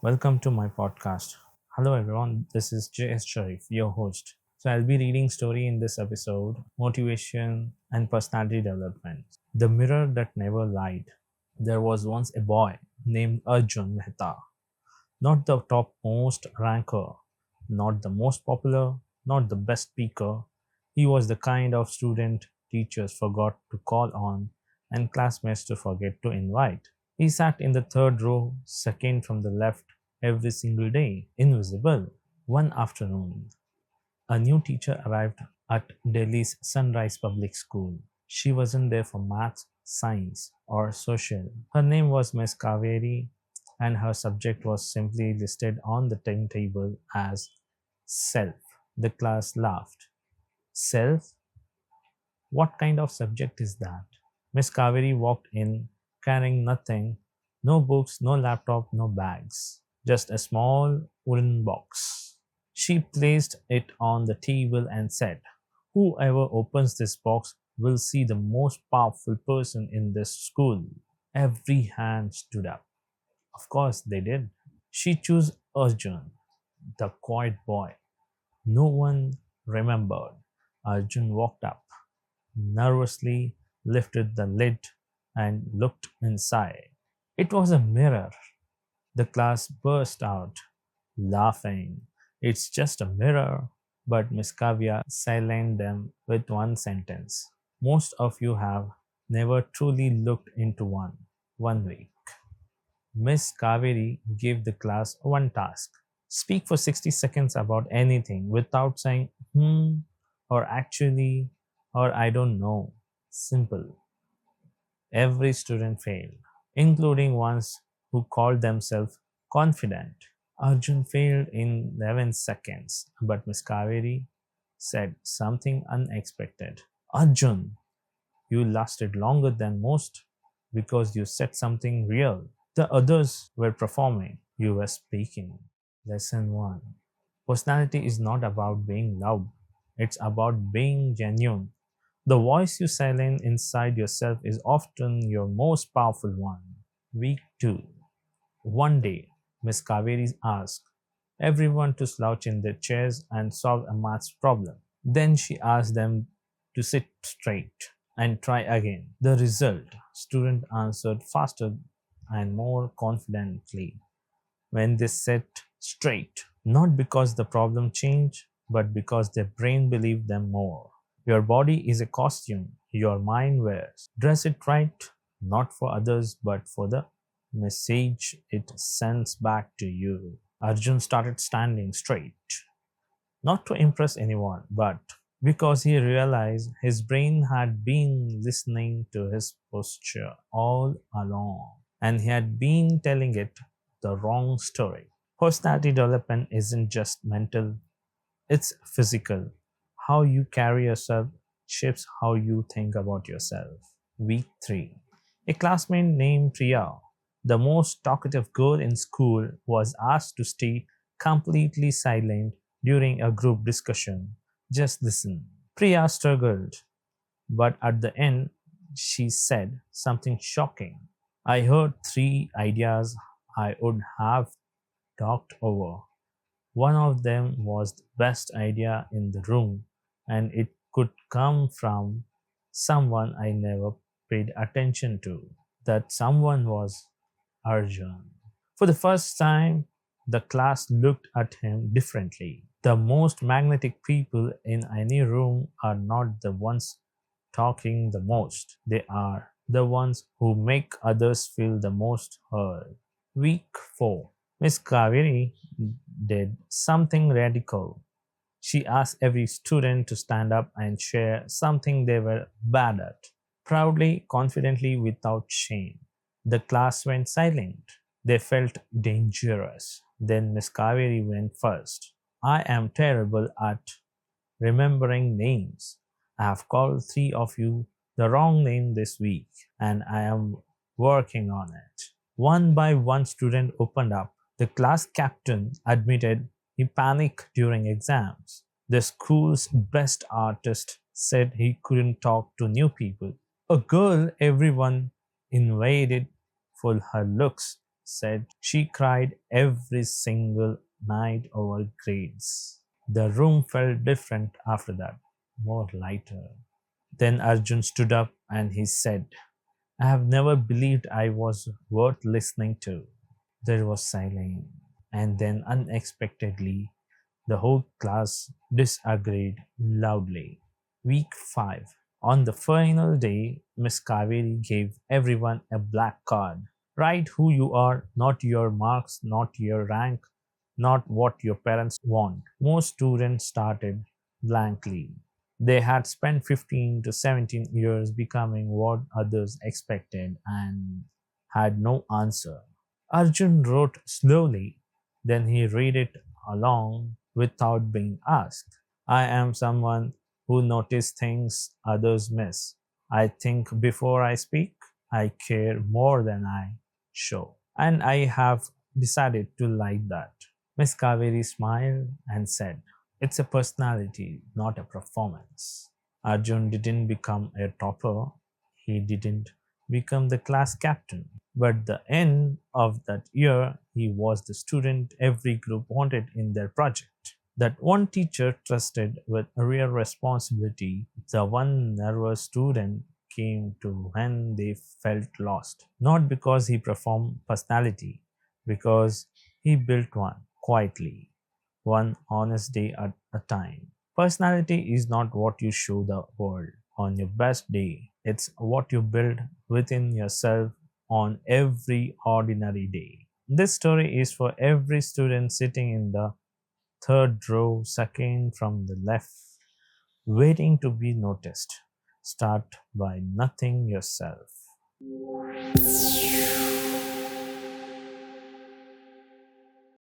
Welcome to my podcast. Hello everyone, this is JS Sharif, your host. So I'll be reading story in this episode, motivation and personality development. The mirror that never lied. There was once a boy named Arjun Mehta, not the topmost ranker, not the most popular, not the best speaker. He was the kind of student teachers forgot to call on and classmates to forget to invite. He sat in the third row, second from the left, every single day, invisible. One afternoon, a new teacher arrived at Delhi's Sunrise Public School. She wasn't there for maths, science, or social. Her name was Miss Kaveri, and her subject was simply listed on the timetable as self. The class laughed. Self? What kind of subject is that? Miss Kaveri walked in carrying nothing, no books, no laptop, no bags, just a small wooden box. She placed it on the table and said, "Whoever opens this box will see the most powerful person in this school." Every hand stood up. Of course they did. She chose Arjun, the quiet boy. No one remembered. Arjun walked up, nervously lifted the lid, and looked inside. It was a mirror. The class burst out, laughing. "It's just a mirror." But Miss Kavya silenced them with one sentence. "Most of you have never truly looked into one. 1 week." Miss Kaveri gave the class one task. Speak for 60 seconds about anything without saying or actually or I don't know. Simple. Every student failed, including ones who called themselves confident. Arjun failed in 11 seconds, but Miss Kaveri said something unexpected. "Arjun, you lasted longer than most because you said something real. The others were performing, you were speaking." Lesson 1. Personality is not about being loud, it's about being genuine. The voice you silence inside yourself is often your most powerful one. Week 2. One day, Miss Kaveri asked everyone to slouch in their chairs and solve a maths problem. Then she asked them to sit straight and try again. The result, students answered faster and more confidently when they sat straight, not because the problem changed, but because their brain believed them more. Your body is a costume your mind wears. Dress it right, not for others, but for the message it sends back to you. Arjun started standing straight, not to impress anyone, but because he realized his brain had been listening to his posture all along and he had been telling it the wrong story. Personality development isn't just mental, it's physical. How you carry yourself shapes how you think about yourself. Week 3. A classmate named Priya, the most talkative girl in school, was asked to stay completely silent during a group discussion. Just listen. Priya struggled, but at the end, she said something shocking. "I heard three ideas I would have talked over. One of them was the best idea in the room, and it could come from someone I never paid attention to. That someone was Arjun." For the first time, the class looked at him differently. The most magnetic people in any room are not the ones talking the most, they are the ones who make others feel the most heard. Week 4. Miss Kaveri did something radical. She asked every student to stand up and share something they were bad at, proudly, confidently, without shame. The class went silent. They felt dangerous. Then Miss Kaveri went first. "I am terrible at remembering names. I have called three of you the wrong name this week, and I am working on it." One by one, student opened up. The class captain admitted he panicked during exams. The school's best artist said he couldn't talk to new people. A girl everyone invaded full her looks, said she cried every single night over grades. The room felt different after that, more lighter. Then Arjun stood up and he said, I have never believed I was worth listening to. There was silence, and then unexpectedly, the whole class disagreed loudly. Week 5. On the final day, Miss Kaveri gave everyone a black card. Write who you are, not your marks, not your rank, not what your parents want. Most students started blankly. They had spent 15 to 17 years becoming what others expected and had no answer. Arjun wrote slowly, then he read it along without being asked. I am someone who notices things others miss. I think before I speak, I care more than I show. And I have decided to like that. Miss Kaveri smiled and said, it's a personality, not a performance. Arjun didn't become a topper, he didn't become the class captain. But the end of that year, he was the student every group wanted in their project. That one teacher trusted with real responsibility, the one nervous student came to when they felt lost. Not because he performed personality, because he built one quietly, one honest day at a time. Personality is not what you show the world on your best day, it's what you build within yourself on every ordinary day. This story is for every student sitting in the third row, second from the left, waiting to be noticed. Start by nothing yourself.